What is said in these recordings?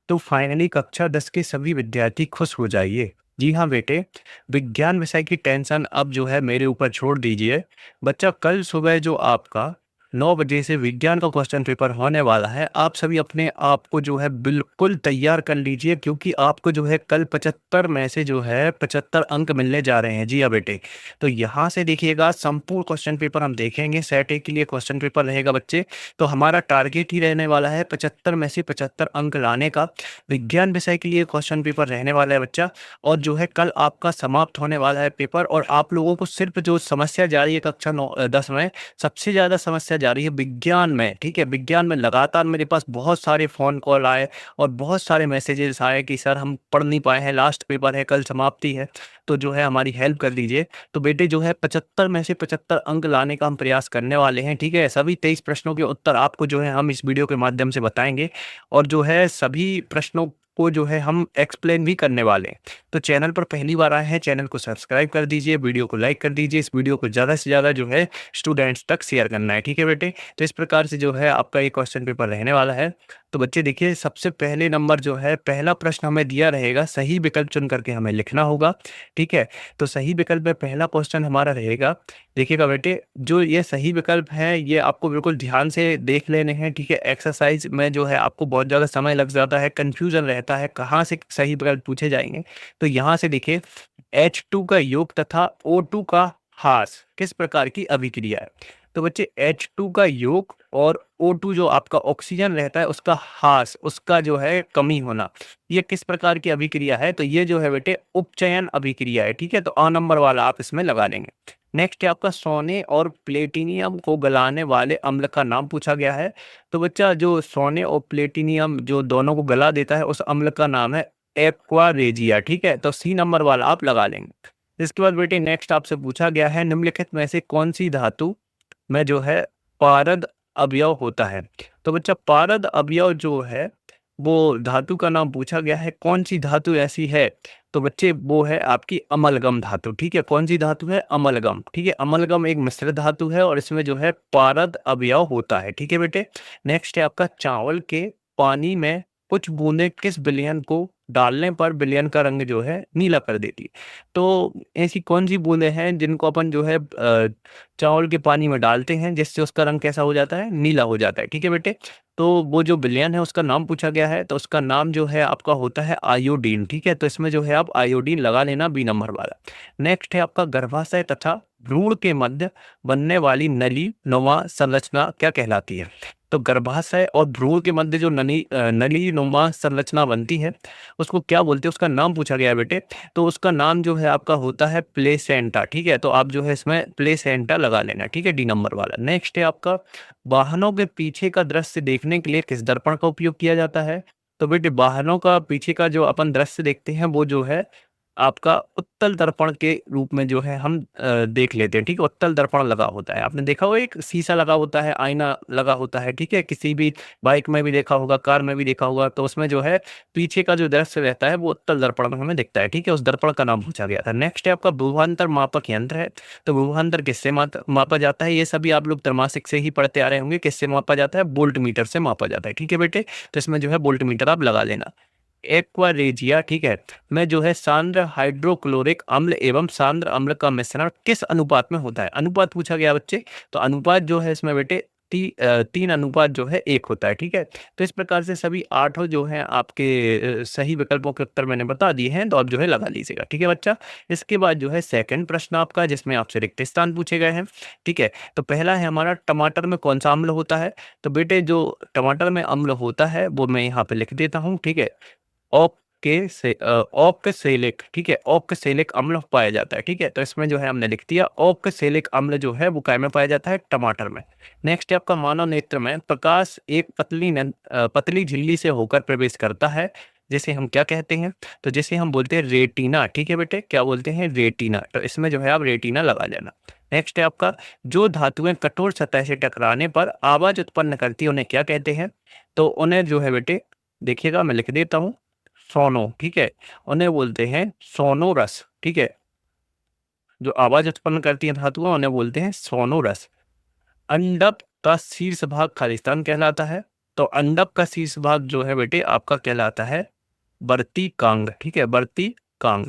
तो फाइनली कक्षा 10 के सभी विद्यार्थी खुश हो जाइए। जी हाँ बेटे, विज्ञान विषय की टेंशन अब जो है मेरे ऊपर छोड़ दीजिए। बच्चा, कल सुबह जो आपका 9 बजे से विज्ञान का क्वेश्चन पेपर होने वाला है, आप सभी अपने आप को जो है बिल्कुल तैयार कर लीजिए, क्योंकि आपको जो है कल 75 में से जो है 75 अंक मिलने जा रहे हैं। जी हाँ बेटे, तो यहाँ से देखिएगा संपूर्ण क्वेश्चन पेपर हम देखेंगे। सेट ए के लिए क्वेश्चन पेपर रहेगा बच्चे। तो हमारा टारगेट ही रहने वाला है 75 में से 75 अंक लाने का। विज्ञान विषय के लिए क्वेश्चन पेपर रहने वाला है बच्चा। और जो है कल आपका समाप्त होने वाला है पेपर, और आप लोगों को सिर्फ जो समस्या जा रही है कक्षा 10 में, सबसे ज़्यादा समस्या जा रही है विज्ञान में। ठीक है, विज्ञान में लगातार मेरे पास बहुत सारे फ़ोन कॉल आए और बहुत सारे मैसेजेस आए कि सर हम पढ़ नहीं पाए हैं, लास्ट पेपर है, कल समाप्ति है, तो जो है हमारी हेल्प कर दीजिए। तो बेटे जो है 75 में से 75 अंक लाने का हम प्रयास करने वाले हैं। ठीक है, सभी 23 प्रश्नों के उत्तर आपको जो है हम इस वीडियो के माध्यम से बताएँगे, और जो है सभी प्रश्नों को जो है हम एक्सप्लेन भी करने वाले हैं। तो चैनल पर पहली बार आए हैं, चैनल को सब्सक्राइब कर दीजिए, वीडियो को लाइक कर दीजिए, इस वीडियो को ज़्यादा से ज़्यादा जो है स्टूडेंट्स तक शेयर करना है। ठीक है बेटे? तो इस प्रकार से जो है आपका ये क्वेश्चन पेपर रहने वाला है। तो बच्चे देखिए, सबसे पहले नंबर जो है, पहला प्रश्न हमें दिया रहेगा, सही विकल्प चुन करके हमें लिखना होगा। ठीक है? तो सही विकल्प में पहला क्वेश्चन हमारा रहेगा। देखिएगा बेटे, जो ये सही विकल्प हैं, ये आपको बिल्कुल ध्यान से देख लेने हैं। ठीक है? एक्सरसाइज़ में जो है आपको बहुत ज़्यादा समय लग जाता है, कन्फ्यूज़न रहता है, कहाँ से सही विकल्प पूछे जाएँगे। तो यहाँ से देखिए, H2 का योग तथा O2 का ह्रास किस प्रकार की अभिक्रिया है? तो बच्चे, H2 का योग और O2 जो आपका ऑक्सीजन रहता है उसका ह्रास, उसका जो है कमी होना, ये किस प्रकार की अभिक्रिया है? तो ये जो है बेटे उपचयन अभिक्रिया है। ठीक है? तो अ नंबर वाला आप इसमें लगा देंगे। नेक्स्ट है आपका, सोने और प्लेटिनियम को गलाने वाले अम्ल का नाम पूछा गया है। तो बच्चा, जो सोने और प्लेटिनियम जो दोनों को गला देता है, उस अम्ल का नाम है एक्वा रेजिया। ठीक है? तो सी नंबर वाला आप लगा लेंगे। इसके बाद बेटे नेक्स्ट आपसे पूछा गया है, निम्नलिखित में से कौन-सी धातु में जो है पारद अवयव होता है? तो बच्चा, पारद अवयव जो है, वो धातु का नाम पूछा गया है। कौन-सी धातु ऐसी है? तो बच्चे वो है आपकी अमलगम धातु। ठीक है? कौन-सी धातु है? अमलगम। ठीक है? अमलगम एक मिश्र धातु है और इसमें जो है पारद अवयव होता है। ठीक है बेटे? नेक्स्ट है आपका, चावल के पानी में कुछ बूंदें किस विलयन को डालने पर विलयन का रंग जो है नीला कर देती है? तो ऐसी कौन-सी बूंदें हैं जिनको अपन जो है चावल के पानी में डालते हैं, जिससे उसका रंग कैसा हो जाता है? नीला हो जाता है। ठीक है बेटे? तो वो जो विलयन है उसका नाम पूछा गया है, तो उसका नाम जो है आपका होता है आयोडीन। ठीक है? तो इसमें जो है आप आयोडीन लगा लेना, बी नंबर वाला। नेक्स्ट है आपका, गर्भाशय तथा भ्रूण के मध्य बनने वाली नली नुमा संरचना क्या कहलाती है? तो गर्भाशय और भ्रूण के मध्य जो नली नुमा संरचना बनती है, उसको क्या बोलते हैं? उसका नाम पूछा गया है बेटे। तो उसका नाम जो है आपका होता है प्लेसेंटा। ठीक है? तो आप जो है इसमें प्लेसेंटा लगा लेना। ठीक है? डी नंबर वाला। नेक्स्ट है आपका, वाहनों के पीछे का दृश्य देखने के लिए किस दर्पण का उपयोग किया जाता है? तो बेटे, वाहनों का पीछे का जो अपन दृश्य देखते हैं, वो जो है आपका उत्तल दर्पण के रूप में जो है हम देख लेते हैं। ठीक है? उत्तल दर्पण लगा होता है। आपने देखा होगा, एक शीशा लगा होता है, आईना लगा होता है। ठीक है? किसी भी बाइक में भी देखा होगा, कार में भी देखा होगा, तो उसमें जो है पीछे का जो दृश्य रहता है वो उत्तल दर्पण में हमें दिखता है। ठीक है? उस दर्पण का नाम पूछा गया था। नेक्स्ट है आपका, विभवांतर मापक यंत्र है। तो विभवांतर किससे मापा जाता है? ये सभी आप लोग त्रैमासिक से ही पढ़ते आ रहे होंगे। किससे मापा जाता है? वोल्ट मीटर से मापा जाता है। ठीक है बेटे? तो इसमें जो है वोल्ट मीटर आप लगा लेना। एक्वा रेजिया, ठीक है, में जो है सांद्र हाइड्रोक्लोरिक अम्ल एवं सांद्र अम्ल का मिश्रण किस अनुपात में होता है? अनुपात पूछा गया बच्चे। तो अनुपात जो है इसमें बेटे 3 अनुपात जो है 1 होता है। ठीक है? तो इस प्रकार से सभी 8 जो हैं आपके सही विकल्पों के उत्तर मैंने बता दिए हैं, तो आप जो है लगा लीजिएगा। ठीक है बच्चा? इसके बाद जो है सेकंड प्रश्न आपका, जिसमें आपसे रिक्त स्थान पूछे गए हैं। ठीक है? तो पहला है हमारा, टमाटर में कौन-सा अम्ल होता है? तो बेटे, जो टमाटर में अम्ल होता है वो मैं यहाँ पे लिख देता हूँ। ठीक है? ऑक्सैलिक, ठीक है? ऑक्सैलिक अम्ल पाया जाता है। ठीक है? तो इसमें जो है हमने लिख दिया, ऑक्सैलिक अम्ल जो है वो काय में पाया जाता है? टमाटर में। नेक्स्ट है आपका, मानव नेत्र में प्रकाश एक पतली झिल्ली से होकर प्रवेश करता है, जिसे हम क्या कहते हैं? तो जिसे हम बोलते हैं रेटिना। ठीक है बेटे? क्या बोलते हैं? रेटिना। तो इसमें जो है आप रेटिना लगा लेना। नेक्स्ट है आपका, जो धातुएं कठोर सतह से टकराने पर आवाज उत्पन्न करती है, उन्हें क्या कहते हैं? तो उन्हें जो है बेटे, देखिएगा मैं लिख देता हूँ, सोनो। ठीक है? उन्हें बोलते हैं सोनोरस। ठीक है? जो आवाज उत्पन्न करती है धातुएं, उन्हें बोलते हैं सोनोरस। अंडक का शीर्ष भाग खालिस्तान कहलाता है। तो अंडक का शीर्ष भाग जो है बेटे आपका कहलाता है वर्तिकांग, ठीक है, वर्तिकांग।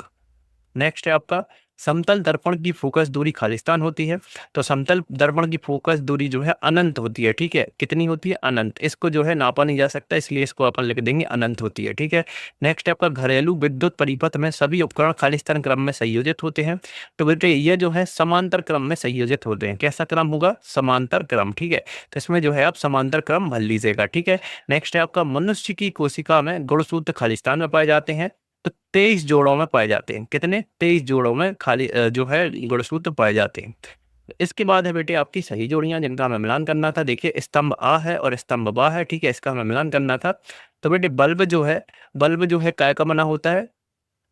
नेक्स्ट है आपका समतल दर्पण की फोकस दूरी खालिस्तान होती है। तो समतल दर्पण की फोकस दूरी जो है अनंत होती है, ठीक है, कितनी होती है? अनंत। इसको जो है नापा नहीं जा सकता, इसलिए इसको अपन लिख देंगे अनंत होती है, ठीक है। नेक्स्ट है आपका घरेलू विद्युत परिपथ में सभी उपकरण खालिस्तान क्रम में संयोजित होते हैं। तो बेटे ये जो है समांतर क्रम में संयोजित होते हैं। कैसा क्रम होगा? समांतर क्रम, ठीक है। तो इसमें जो है आप समांतर क्रम भर लीजिएगा, ठीक है। नेक्स्ट है आपका मनुष्य की कोशिका में गुणसूत्र खालिस्तान में पाए जाते हैं। तो 23 जोड़ों में पाए जाते हैं। कितने? 23 जोड़ों में खाली जो है गुणसूत्र पाए जाते हैं। इसके बाद है बेटे आपकी सही जोड़ियां जिनका हमें मिलान करना था। देखिए स्तंभ आ है और स्तंभ बा है, ठीक है, इसका हमें मिलान करना था। तो बेटे बल्ब जो है काय का बना होता है?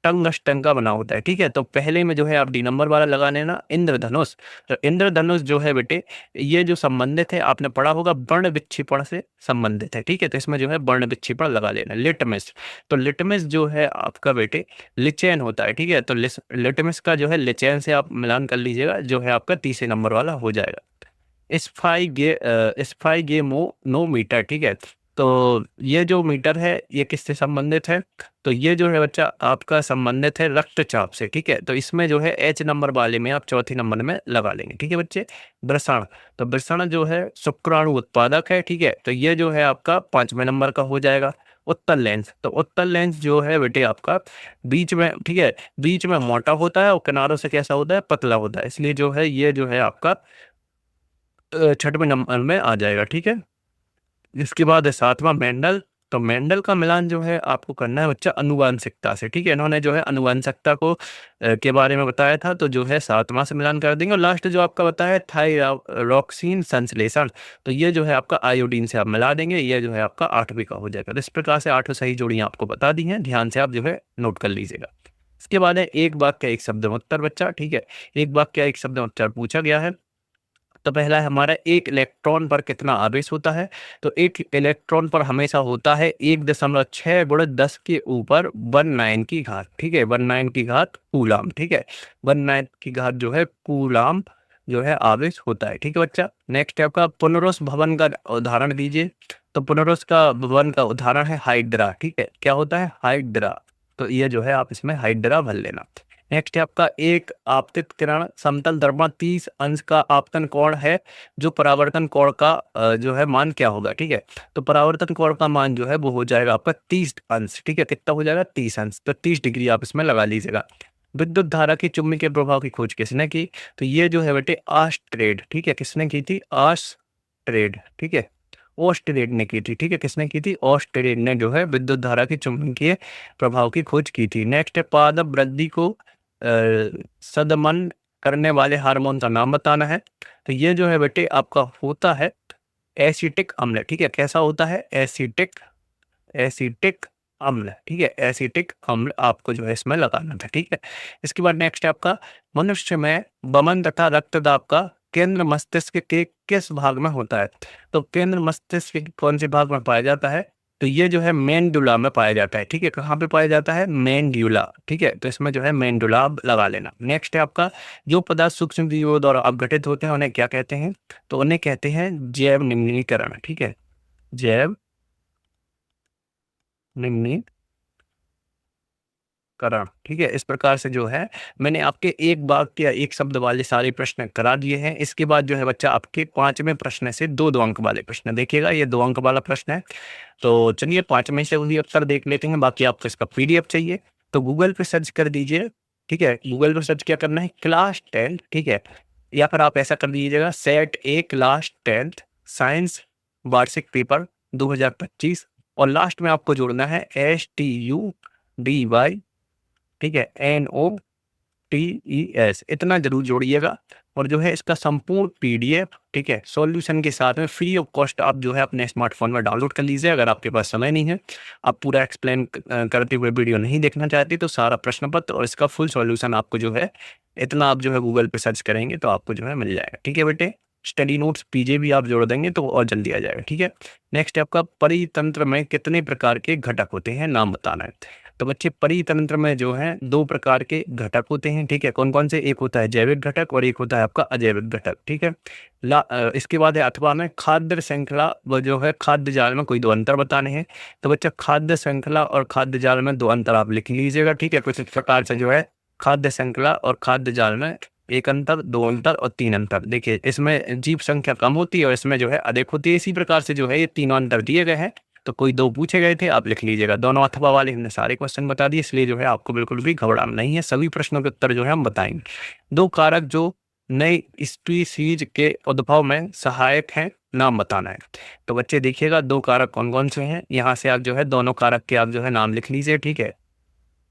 टंगस्टन का बना होता है, ठीक है। तो पहले में जो है आप डी नंबर वाला लगा लेना, इंद्रधनुष। तो इंद्रधनुष जो है बेटे ये जो संबंधित है आपने पढ़ा होगा वर्ण विक्षेपण से संबंधित है, ठीक है। तो इसमें जो है वर्ण विक्षेपण लगा लेना। लिटमस, तो लिटमस जो है आपका बेटे लिचेन होता है, ठीक है। तो लिटमस का जो है लिचेन से आप मिलान कर लीजिएगा, जो है आपका तीसरे नंबर वाला हो जाएगा। स्फाइगेमोमीटर, ठीक है। तो ये जो मीटर है ये किससे संबंधित है? तो ये जो है बच्चा आपका संबंधित है रक्तचाप से, ठीक है। तो इसमें जो है एच नंबर वाले में आप चौथे नंबर में लगा लेंगे, ठीक है बच्चे। वृषण, तो वृषण जो है शुक्राणु उत्पादक है, ठीक है। तो ये जो है आपका 5वें नंबर का हो जाएगा। उत्तल लेंस, तो उत्तल लेंस जो है बेटे आपका बीच में, ठीक है, बीच में मोटा होता है और किनारों से कैसा होता है? पतला होता है। इसलिए जो है ये जो है आपका 6वें नंबर में आ जाएगा, ठीक है। इसके बाद है 7वां मेंडल। तो मेंडल का मिलान जो है आपको करना है बच्चा अनुवांशिकता से, ठीक है। इन्होंने जो है अनुवांशिकता को के बारे में बताया था, तो जो है 7वां से मिलान कर देंगे। और लास्ट जो आपका बताया थायरॉक्सिन संश्लेषण, तो ये जो है आपका आयोडीन से आप मिला देंगे, ये जो है आपका 8वीं का हो जाएगा। तो इस प्रकार से 8 सही जोड़ियां आपको बता दी हैं, ध्यान से आप जो है नोट कर लीजिएगा। इसके बाद है एक वाक्य एक शब्द में उत्तर बच्चा, ठीक है। एक वाक्य एक शब्द में उत्तर पूछा गया है। तो पहला है हमारा एक इलेक्ट्रॉन पर कितना आवेश होता है? तो एक इलेक्ट्रॉन पर हमेशा होता है 1.6 गुणा 10 के ऊपर 19 की घात, ठीक है, 19 की घात कूलाम, ठीक है, 19 की घात जो है कूलाम जो है आवेश होता है, ठीक है बच्चा। नेक्स्ट है आपका पुनरुस भवन का उदाहरण दीजिए। तो पुनरुस का भवन का उदाहरण है हाइड्रा, ठीक है, क्या होता है? हाइड्रा। तो ये जो है आप इसमें हाइड्रा भर लेना। नेक्स्ट है आपका एक आपतित किरण समतल दर्पण 30 अंश का आपतन कोण है, जो परावर्तन कोण का जो है मान क्या होगा, ठीक है। तो परावर्तन कोण का मान जो है वो हो जाएगा आपका 30 अंश, ठीक है। कितना हो जाएगा? 30 अंश। तो 30 डिग्री आप इसमें लगा लीजिएगा। विद्युत धारा की चुंबकीय प्रभाव की खोज किसने की? तो ये जो है बेटे आस्ट्रेड, ठीक है, किसने की थी? आस्ट्रेड, ठीक है, ऑस्ट्रेड ने की थी, ठीक है। किसने की थी? ऑस्ट्रेड ने जो है विद्युत धारा की चुंबकीय प्रभाव की खोज की थी। नेक्स्ट है पादप वृद्धि को सदमन करने वाले हार्मोन का नाम बताना है। तो ये जो है बेटे आपका होता है एसिटिक अम्ल, ठीक है। कैसा होता है? एसिटिक एसिटिक अम्ल, ठीक है, एसिटिक अम्ल आपको जो है इसमें लगाना था, ठीक है। इसके बाद नेक्स्ट है आपका मनुष्य में वमन तथा रक्तदाब का केंद्र मस्तिष्क के किस भाग में होता है? तो केंद्र मस्तिष्क के कौन से भाग में पाया जाता है? तो ये जो है मेंडुला में पाया जाता है, ठीक है। कहाँ पे पाया जाता है? मेंड्यूला, ठीक है। तो इसमें जो है मेंडुला लगा लेना। नेक्स्ट है आपका जो पदार्थ सूक्ष्म जीवों द्वारा अपघटित होते हैं उन्हें क्या कहते हैं? तो उन्हें कहते हैं जैव निम्नीकरण, ठीक है, जैव निम्नीकरण, ठीक है। इस प्रकार से जो है मैंने आपके एक वाक्य या एक शब्द वाले सारे प्रश्न करा दिए हैं। इसके बाद जो है बच्चा आपके 5वें प्रश्न से 2-2 अंक वाले प्रश्न देखिएगा। ये 2 अंक वाला प्रश्न है। तो चलिए 5वें से वही उत्तर देख लेते हैं। बाकी आपको इसका पीडीएफ चाहिए तो गूगल पे सर्च कर दीजिए, ठीक है। गूगल पे सर्च क्या करना है? क्लास 10, ठीक है, या फिर आप ऐसा कर दीजिएगा सेट ए क्लास 10 साइंस वार्षिक पेपर 2025 और लास्ट में आपको जोड़ना है STUDY, ठीक है, NOTES, इतना जरूर जोड़िएगा। और जो है इसका संपूर्ण पीडीएफ, ठीक है, सॉल्यूशन के साथ में फ्री ऑफ कॉस्ट आप जो है अपने स्मार्टफोन में डाउनलोड कर लीजिए। अगर आपके पास समय नहीं है, आप पूरा एक्सप्लेन करते हुए वीडियो नहीं देखना चाहते, तो सारा प्रश्न पत्र और इसका फुल सॉल्यूशन आपको जो है इतना आप जो है गूगल पे सर्च करेंगे तो आपको जो है मिल जाएगा, ठीक है बेटे। स्टडी नोट्स पीजे भी आप जोड़ देंगे तो और जल्दी आ जाएगा, ठीक है। नेक्स्ट आपका परितंत्र में कितने प्रकार के घटक होते हैं, नाम बताना है। तो बच्चे परितंत्र में जो है 2 प्रकार के घटक होते हैं, ठीक है? कौन-कौन से? एक होता है जैविक घटक और एक होता है आपका अजैविक घटक, ठीक है? इसके बाद है अथवा में खाद्य श्रृंखला व जो है खाद्य जाल में कोई 2 अंतर बताने हैं। तो बच्चा खाद्य श्रृंखला और खाद्य जाल में 2 अंतर आप लिख लीजिएगा, ठीक है? कुछ इस प्रकार से जो है खाद्य श्रृंखला और खाद्य जाल में 1 अंतर, 2 अंतर और 3 अंतर। देखिए इसमें जीव संख्या कम होती है और इसमें जो है अधिक होती है। इसी प्रकार से जो है ये तीनों अंतर दिए गए हैं। तो कोई 2 पूछे गए थे, आप लिख लीजिएगा। दोनों अथवा वाले हमने सारे क्वेश्चन बता दिए, इसलिए जो है आपको बिल्कुल भी घबराना नहीं है। सभी प्रश्नों के उत्तर जो है हम बताएँगे। 2 कारक जो नई स्पीशीज़ के उद्भव में सहायक हैं, नाम बताना है। तो बच्चे देखिएगा 2 कारक कौन-कौन से हैं? यहाँ से आप जो है दोनों कारक के आप जो है नाम लिख लीजिए, ठीक है?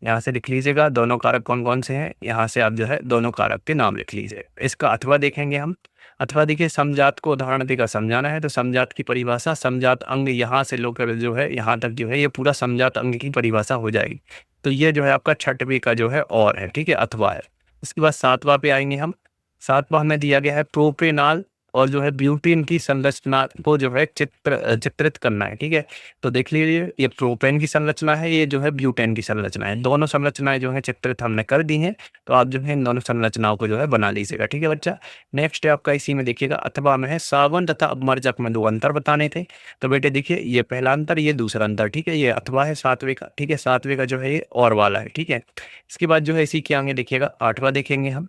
यहाँ से लिख लीजिएगा दोनों कारक कौन-कौन से हैं, यहाँ से आप जो है दोनों कारक के नाम लिख लीजिए। इसका अथवा देखेंगे हम। अथवा देखिए समजात को उदाहरण देकर समझाना है, तो समजात की परिभाषा समजात अंग यहाँ से लेकर जो है यहाँ तक जो है ये पूरा समजात अंग की परिभाषा हो जाएगी। तो ये जो है आपका 6वीं का जो है और है, ठीक है? अथवा है। इसके बाद 7वां पे आएँगे हम। 7वां में दिया गया है प्रोपेनॉल और जो है ब्यूटेन की संरचना को जो है चित्रित करना है, ठीक है? तो देख लीजिए ये प्रोपेन की संरचना है, ये जो है ब्यूटेन की संरचना है। दोनों संरचनाएँ जो हैं चित्रित हमने कर दी हैं, तो आप जो है इन दोनों संरचनाओं को जो है बना लीजिएगा, ठीक है बच्चा? नेक्स्ट है आपका इसी में देखिएगा अथवा में है सावन तथा अपमर्जक में 2 अंतर बताने थे। तो बेटे देखिए ये पहला अंतर, ये दूसरा अंतर, ठीक है? ये अथवा है 7वें का, ठीक है? 7वें का जो है ये और वाला है, ठीक है? इसके बाद जो है इसी के आगे देखिएगा 8वां देखेंगे हम।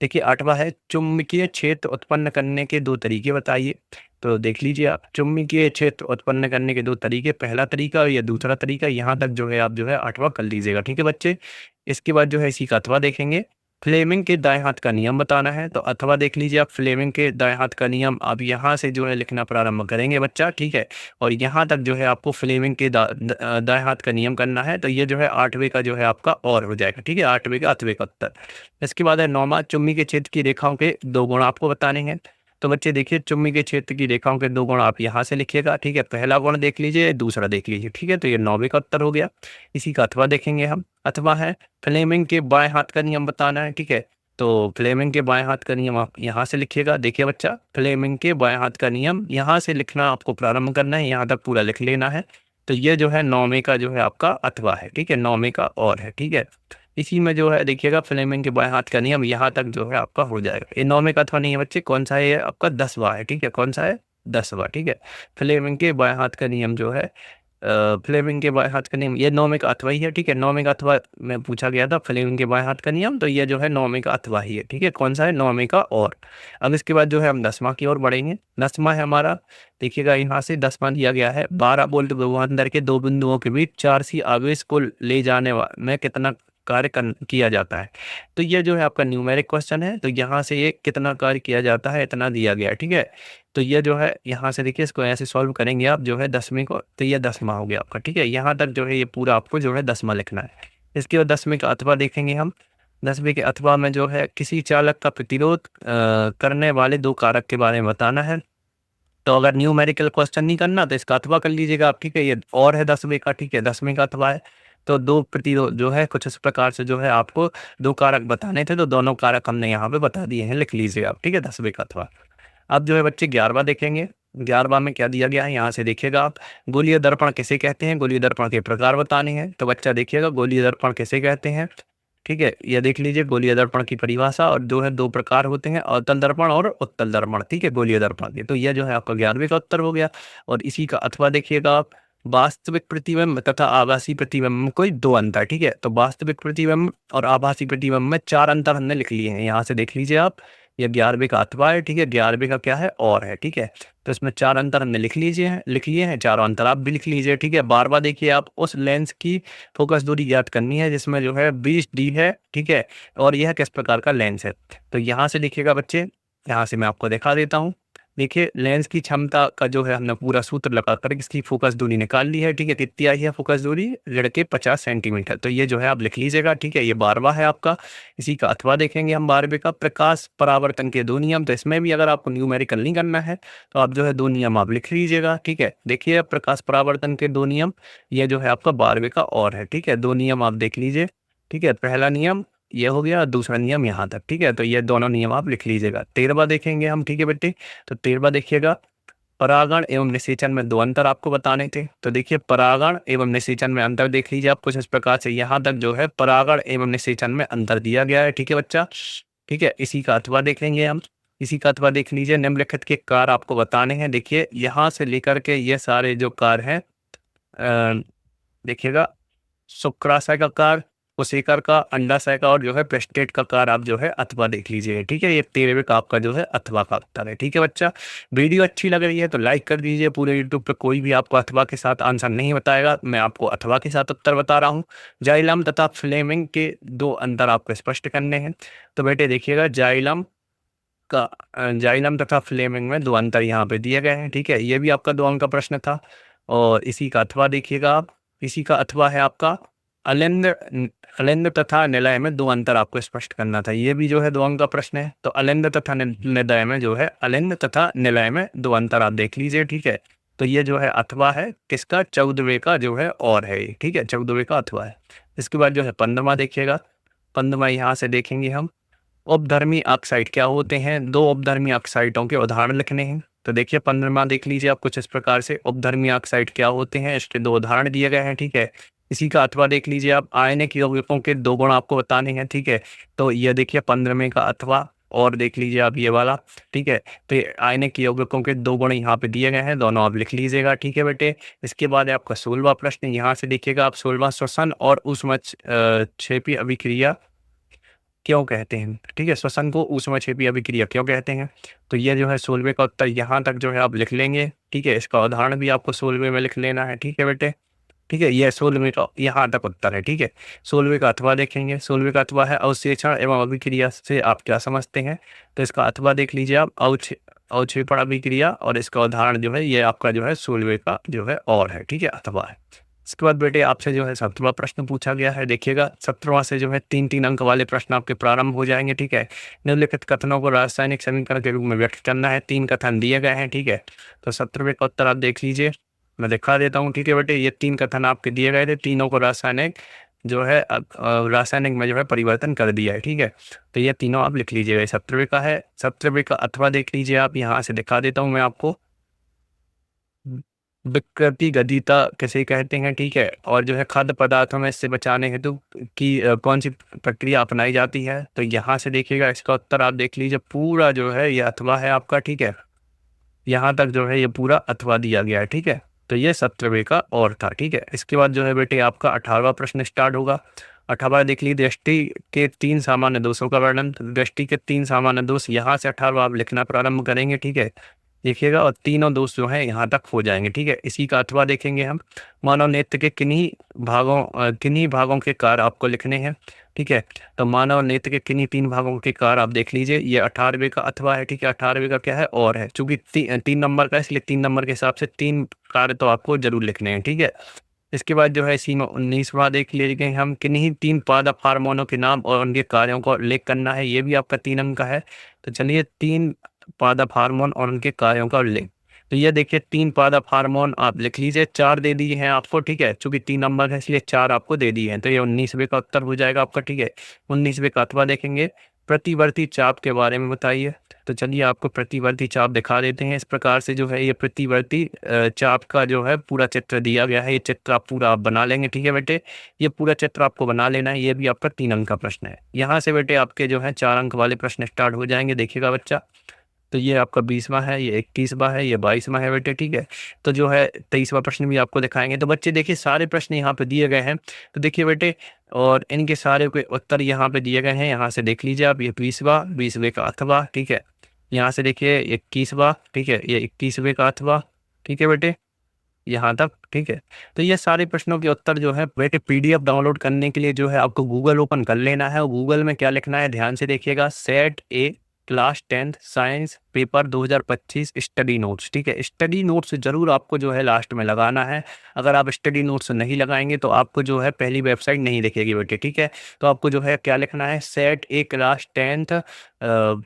देखिए 8वां है चुंबकीय क्षेत्र उत्पन्न करने के 2 तरीके बताइए। तो देख लीजिए आप चुंबकीय क्षेत्र उत्पन्न करने के 2 तरीके, पहला तरीका और ये दूसरा तरीका, यहाँ तक जो है आप जो है 8वां कर लीजिएगा, ठीक है बच्चे? इसके बाद जो है इसी का अथवा देखेंगे। फ्लेमिंग के दाएँ हाथ का नियम बताना है, तो अथवा देख लीजिए आप फ्लेमिंग के दाएँ हाथ का नियम आप यहाँ से जो है लिखना प्रारंभ करेंगे बच्चा, ठीक है? और यहाँ तक जो है आपको फ्लेमिंग के दाएँ हाथ का नियम करना है, तो ये जो है 8वें का जो है आपका और हो जाएगा, ठीक है? 8वें का अथवे का उत्तर। इसके बाद है 9वां चुम्बी के क्षेत्र की रेखाओं के 2 गुण आपको बताने हैं। तो बच्चे देखिए चुम्बी के क्षेत्र की रेखाओं के 2 गुण आप यहाँ से लिखिएगा, ठीक है? पहला गुण देख लीजिए, दूसरा देख लीजिए, ठीक है? तो ये 9वें का उत्तर हो गया। इसी का अथवा देखेंगे हम। अथवा है फ्लेमिंग के बाएँ हाथ का नियम बताना है, ठीक है? तो फ्लेमिंग के बाएँ हाथ का नियम आप यहाँ से लिखिएगा। देखिए बच्चा फ्लेमिंग के बाएँ हाथ का नियम यहाँ से लिखना आपको प्रारंभ करना है, यहाँ तक पूरा लिख लेना है। तो ये जो है 9वें का जो है आपका अथवा है, ठीक है? 9वें का और है, ठीक है? इसी में जो है देखिएगा फ्लेमिंग के बाएँ हाथ का नियम यहाँ तक जो है आपका हो जाएगा। ये 9वें का अथवा नहीं है बच्चे, कौन सा है ये आपका 10वां है, ठीक है? कौन सा है? 10वां, ठीक है? फ्लेमिंग के बाएँ हाथ का नियम जो है फ्लेमिंग के बाएँ हाथ का नियम ये 9वें का अथवा ही है, ठीक है? 9वें का अथवा में पूछा गया था फ्लेमिंग के बाएँ हाथ का नियम, तो ये जो है 9वें का अथवा ही है, ठीक है? कौन सा है? 9वें का और। अब इसके बाद जो है हम 10वां की ओर बढ़ेंगे। 10वां है हमारा, देखिएगा यहाँ से 10वां दिया गया है 12 वोल्ट विभवांतर के 2 बिंदुओं के बीच 4 सी आवेश को ले जाने में कितना कार्य किया जाता है। तो ये जो है आपका न्यूमेरिक क्वेश्चन है, तो यहाँ से ये कितना कार्य किया जाता है इतना दिया गया है, ठीक है? तो ये जो है यहाँ से देखिए इसको ऐसे सॉल्व करेंगे आप जो है 10वीं को, तो ये 10वां हो गया आपका, ठीक है? यहाँ तक जो है ये पूरा आपको जो है 10वां लिखना है। इसके बाद 10वीं का अथवा देखेंगे हम। 10वीं के अथवा में जो है किसी चालक का प्रतिरोध करने वाले 2 कारक के बारे में बताना है। तो अगर न्यूमेरिकल क्वेश्चन नहीं करना तो इसका अथवा कर लीजिएगा आप, ठीक है? ये और है 10वीं का, ठीक है? 10वीं का अथवा है। तो 2 प्रतिरोध जो है कुछ इस प्रकार से जो है आपको 2 कारक बताने थे, तो दोनों कारक हमने यहाँ पे बता दिए हैं, लिख लीजिए आप, ठीक है? 10वीं का अथवा। अब जो है बच्चे 11वां देखेंगे। 11वां में क्या दिया गया है, यहाँ से देखिएगा आप। गोलीय दर्पण किसे कहते हैं? गोलीय दर्पण के प्रकार बताने हैं। तो बच्चा देखिएगा गोलीय दर्पण किसे कहते हैं? ठीक है? ये देख लीजिए गोलीय दर्पण की परिभाषा और जो है 2 प्रकार होते हैं, अवतल दर्पण और उत्तल दर्पण, ठीक है? गोलीय दर्पण के। तो ये जो है आपका 11वीं का उत्तर हो गया और इसी का अथवा देखिएगा आप। वास्तविक प्रतिबिंब तथा आभासी प्रतिबिंब में कोई 2 अंतर, ठीक है? तो वास्तविक प्रतिबिंब और आभासी प्रतिबिंब में 4 अंतर हमने लिख लिए हैं। यहाँ से देख लीजिए आप, ये 11वीं का अथवा है, ठीक है? 11वीं का क्या है? और है, ठीक है? तो इसमें 4 अंतर हमने लिख लिए हैं, चारों अंतर आप भी लिख लीजिए, ठीक है? बार-बार देखिए आप उस लेंस की फोकस दूरी ज्ञात करनी है जिसमें जो है 20 डी है, ठीक है? और यह किस प्रकार का लेंस है? तो यहाँ से देखिएगा बच्चे, यहाँ से मैं आपको दिखा देता हूँ। देखिए लेंस की क्षमता का जो है हमने पूरा सूत्र लगाकर इसकी फोकस दूरी निकाल ली है, ठीक है? कितनी आई है फोकस दूरी? ऋण के 50 सेंटीमीटर। तो ये जो है आप लिख लीजिएगा, ठीक है? ये 12वां है आपका। इसी का अथवा देखेंगे हम 12वें का। प्रकाश परावर्तन के 2 नियम। तो इसमें भी अगर आपको न्यूमेरिकल नहीं करना है तो आप जो है 2 नियम आप लिख लीजिएगा, ठीक है? देखिए प्रकाश परावर्तन के 2 नियम, ये जो है आपका 12वें का और है, ठीक है? 2 नियम आप देख लीजिए, ठीक है? पहला नियम ये हो गया, दूसरा नियम यहाँ तक, ठीक है? तो ये दोनों नियम आप लिख लीजिएगा। 13वां देखेंगे हम, ठीक है बेटे? तो 13वां देखिएगा, परागण एवं निषेचन में 2 अंतर आपको बताने थे। तो देखिए परागण एवं निषेचन में अंतर देख लीजिए आप कुछ इस प्रकार से, यहाँ तक जो है परागण एवं निषेचन में अंतर दिया गया है, ठीक है बच्चा? ठीक है, इसी का अथवा देखेंगे हम। इसी का अथवा देख लीजिए, निम्नलिखित के कार्य आपको बताने हैं। देखिए यहाँ से लेकर के ये सारे जो कार्य हैं देखिएगा, शुक्राशय का कार्य, कोशिका का, अंडाशय का और जो है प्रोस्टेट का कार्य आप जो है अथवा देख लीजिए, ठीक है? ये 13वें का आपका जो है अथवा का उत्तर है, ठीक है बच्चा? वीडियो अच्छी लग रही है तो लाइक कर दीजिए। पूरे यूट्यूब पे कोई भी आपको अथवा के साथ आंसर नहीं बताएगा, मैं आपको अथवा के साथ उत्तर बता रहा हूँ। जाइलम तथा फ्लेमिंग के 2 अंतर आपको स्पष्ट करने हैं। तो बेटे देखिएगा, जाइलम तथा फ्लेमिंग में 2 अंतर यहाँ पे दिए गए हैं, ठीक है? ये भी आपका 2 अंक का प्रश्न था। और इसी का अथवा देखिएगा आप, इसी का अथवा है आपका अलिंद तथा निलय में 2 अंतर आपको स्पष्ट करना था। ये भी जो है 2 अंक का प्रश्न है। तो अलिंद तथा निलय में जो है, अलिंद तथा निलय में 2 अंतर आप देख लीजिए, ठीक है? तो ये जो है अथवा है किसका? 14वें का जो है और है ये, ठीक है? 14वें का अथवा है। इसके बाद जो है 15वां देखिएगा। 15वां यहाँ से देखेंगे हम, उपधर्मी ऑक्साइड क्या होते हैं? 2 उपधर्मी ऑक्साइडों के उदाहरण लिखने हैं। तो देखिए 15वां देख लीजिए आप कुछ इस प्रकार से, उपधर्मी ऑक्साइड क्या होते हैं, इसके 2 उदाहरण दिए गए हैं, ठीक है? इसी का अथवा देख लीजिए आप, आयनिक यौगिकों के 2 गुण आपको बताने हैं, ठीक है? तो ये देखिए 15वें का अथवा, और देख लीजिए आप ये वाला, ठीक है? तो ये आयनिक यौगिकों के 2 गुण यहाँ पे दिए गए हैं, दोनों आप लिख लीजिएगा, ठीक है बेटे? इसके बाद है आपका 16वां प्रश्न, यहाँ से देखिएगा आप, 16वां, श्वसन और ऊष्मक्षेपी अभिक्रिया क्यों कहते हैं? ठीक है, श्वसन को ऊष्मक्षेपी अभिक्रिया क्यों कहते हैं? तो ये जो है 16वें का उत्तर यहाँ तक जो है आप लिख लेंगे, ठीक है? इसका उदाहरण भी आपको 16वें में लिख लेना है, ठीक है बेटे? ठीक है, ये 16वें का यहाँ तक उत्तर है, ठीक है? 16वें का अथवा देखेंगे। 16वें का अथवा है, अवक्षेपण एवं अभिक्रिया से आप क्या समझते हैं? तो इसका अथवा देख लीजिए आप, अवक्षेपण अभिक्रिया, और इसका उदाहरण जो है ये आपका जो है 16वें का जो है और है, ठीक है? अथवा है। इसके बाद बेटे आपसे जो है 17वां प्रश्न पूछा गया है। देखिएगा 17वां से जो है 3-3 अंक वाले प्रश्न आपके प्रारंभ हो जाएंगे, ठीक है? निम्नलिखित कथनों को रासायनिक समीकरण के रूप में व्यक्त करना है। 3 कथन दिए गए हैं, ठीक है? तो 17वें का उत्तर आप देख लीजिए, मैं दिखा देता हूँ, ठीक है बेटे? ये 3 कथन आपके दिए गए थे, तीनों को रासायनिक जो है रासायनिक में जो है परिवर्तन कर दिया है, ठीक है? तो ये तीनों आप लिख लीजिएगा। 17वें का है। 17वें का अथवा देख लीजिए आप, यहाँ से दिखा देता हूँ मैं आपको। विकृति गदिता किसे कहते हैं, ठीक है? और जो है खाद्य पदार्थों में इससे बचाने हेतु की कौन सी प्रक्रिया अपनाई जाती है? तो यहाँ से देखिएगा, इसका उत्तर आप देख लीजिए, पूरा जो है ये अथवा है आपका, ठीक है? यहाँ तक जो है ये पूरा अथवा दिया गया है, ठीक है? तो ये 17वें का और था, ठीक है? इसके बाद जो है बेटे आपका 18वां प्रश्न स्टार्ट होगा। 18वां देख लीजिए, दृष्टि के 3 सामान्य दोषों का वर्णन। तो दृष्टि के 3 सामान्य दोष, यहाँ से 18वां आप लिखना प्रारंभ करेंगे, ठीक है? देखिएगा, और तीनों दोस्त जो हैं यहाँ तक हो जाएँगे, ठीक है? इसी का अथवा देखेंगे हम। मानव नेत्र के किन्हीं भागों के कार्य आपको लिखने हैं, ठीक है? तो मानव नेत्र के किन्हीं 3 भागों के कार्य आप देख लीजिए, ये 18वें का अथवा है, ठीक है? 18वें का क्या है? और है। चूँकि 3 नंबर का है, इसलिए 3 नंबर के हिसाब से 3 कार्य तो आपको ज़रूर लिखने हैं, ठीक है? इसके बाद जो है इसी में 19वां देख लेंगे हम, किन्हीं 3 पादप हार्मोनों के नाम और उनके कार्यों को उल्लेख करना है। ये भी आपका 3 अंक का है। तो चलिए 3 पादप हार्मोन और उनके कार्यों का उल्लेख। तो ये देखिए 3 पादप हार्मोन आप लिख लीजिए, 4 दे दिए हैं आपको, ठीक है? चूँकि 3 नंबर है इसलिए 4 आपको दे दिए हैं। तो ये 19वें का उत्तर हो जाएगा आपका, ठीक है? 19वें का अथवा देखेंगे, प्रतिवर्ती चाप के बारे में बताइए। तो चलिए आपको प्रतिवर्ती चाप दिखा देते हैं। इस प्रकार से जो है ये प्रतिवर्ती चाप का जो है पूरा चित्र दिया गया है। ये चित्र आप पूरा आप बना लेंगे, ठीक है बेटे? ये पूरा चित्र आपको बना लेना है। ये भी आपका 3 अंक का प्रश्न है। यहाँ से बेटे आपके जो है 4 अंक वाले प्रश्न स्टार्ट हो जाएंगे, देखिएगा बच्चा। तो ये आपका 20वां है, ये 21वां है, ये 22वां है बेटे, ठीक है? तो जो है 23वां प्रश्न भी आपको दिखाएँगे। तो बच्चे देखिए सारे प्रश्न यहाँ पे दिए गए हैं। तो देखिए बेटे, और इनके सारे के उत्तर यहाँ पे दिए गए हैं। यहाँ से देख लीजिए आप, ये 20वें का अथवा, ठीक है? यहाँ से देखिए 21वां, ठीक है? ये 21वें का अथवा, ठीक है बेटे? यहाँ तक, ठीक है? तो ये सारे प्रश्नों के उत्तर जो है बेटे पीडीएफ डाउनलोड करने के लिए जो है आपको गूगल ओपन कर लेना है, और गूगल में क्या लिखना है ध्यान से देखिएगा, सेट ए class 10th science paper 2025 study notes, ठीक है? स्टडी नोट्स ज़रूर आपको जो है लास्ट में लगाना है। अगर आप स्टडी नोट्स नहीं लगाएँगे तो आपको जो है पहली वेबसाइट नहीं दिखेगी बेटे, ठीक है? तो आपको जो है क्या लिखना है, सेट ए क्लास 10th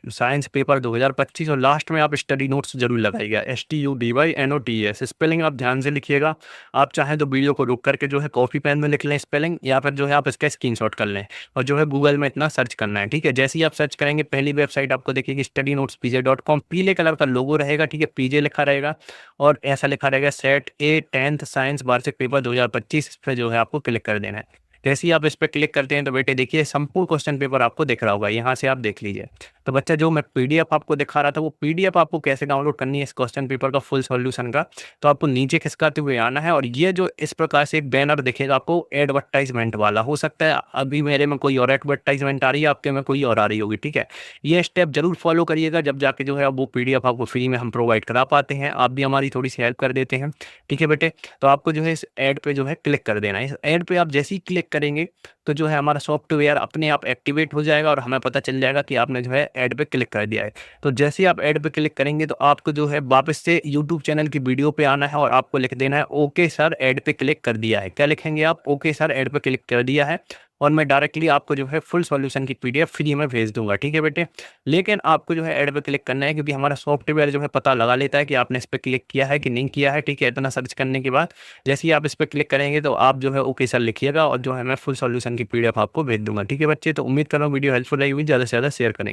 साइंस पेपर 2025, और लास्ट में आप स्टडी नोट्स ज़रूर लगाइएगा, STUDYNOTS। स्पेलिंग आप ध्यान से लिखिएगा। आप चाहें तो वीडियो को रुक करके जो है कॉपी पेन में लिख लें स्पेलिंग, या फिर जो है आप इसका स्क्रीनशॉट कर लें, और जो है गूगल में इतना सर्च करना है, ठीक है? जैसे ही आप सर्च करेंगे पहली वेबसाइट आपको दिखेगी studynoteспीजे.com, पीले कलर का लोगो रहेगा, ठीक है, पीजे लिखा रहेगा और ऐसा लिखा रहेगा सेट ए 10th साइंस वार्षिक पेपर 2025। इस पे जो है आपको क्लिक कर देना है। जैसे ही आप इस पे क्लिक करते हैं तो बेटे देखिए संपूर्ण क्वेश्चन पेपर आपको दिख रहा होगा, यहाँ से आप देख लीजिए। तो बच्चा जो मैं पीडीएफ आपको दिखा रहा था, वो पीडीएफ आपको कैसे डाउनलोड करनी है इस क्वेश्चन पेपर का फुल सॉल्यूशन का, तो आपको नीचे खिसकाते हुए आना है और ये जो इस प्रकार से एक बैनर दिखेगा आपको एडवर्टाइजमेंट वाला, हो सकता है अभी मेरे में कोई और एडवर्टाइजमेंट आ रही है, आपके में कोई और आ रही होगी, ठीक है। ये स्टेप जरूर फॉलो करिएगा, जब जाके जो है वो पीडीएफ आपको फ्री में हम प्रोवाइड करा पाते हैं, आप भी हमारी थोड़ी सी हेल्प कर देते हैं, ठीक है बेटे। तो आपको जो है इस ऐड पे जो है क्लिक कर देना है। इस ऐड पे आप जैसे ही क्लिक करेंगे तो जो है हमारा सॉफ्टवेयर अपने आप एक्टिवेट हो जाएगा और हमें पता चल जाएगा कि आपने जो है ऐड पे क्लिक कर दिया है। तो जैसे ही आप ऐड पे क्लिक करेंगे तो आपको जो है वापस से यूट्यूब चैनल की वीडियो पे आना है और आपको लिख देना है ओके सर ऐड पे क्लिक कर दिया है। क्या लिखेंगे आप? ओके सर ऐड पे क्लिक कर दिया है और मैं डायरेक्टली आपको जो है फुल सॉल्यूशन की पीडीएफ फ्री में भेज दूंगा, ठीक है बेटे। लेकिन आपको जो है ऐड पे क्लिक करना है क्योंकि हमारा सॉफ्टवेयर जो है पता लगा लेता है कि आपने इस पे क्लिक किया है कि नहीं किया है, ठीक है। इतना सर्च करने के बाद जैसे ही आप इस पे क्लिक करेंगे तो आप जो है ओके सर लिखिएगा और जो है मैं फुल सॉल्यूशन की पीडीएफ आपको भेज दूंगा, ठीक है बच्चे। तो उम्मीद कर रहा हूँ वीडियो हेल्पफुल रही हुई, ज़्यादा से ज़्यादा शेयर करें।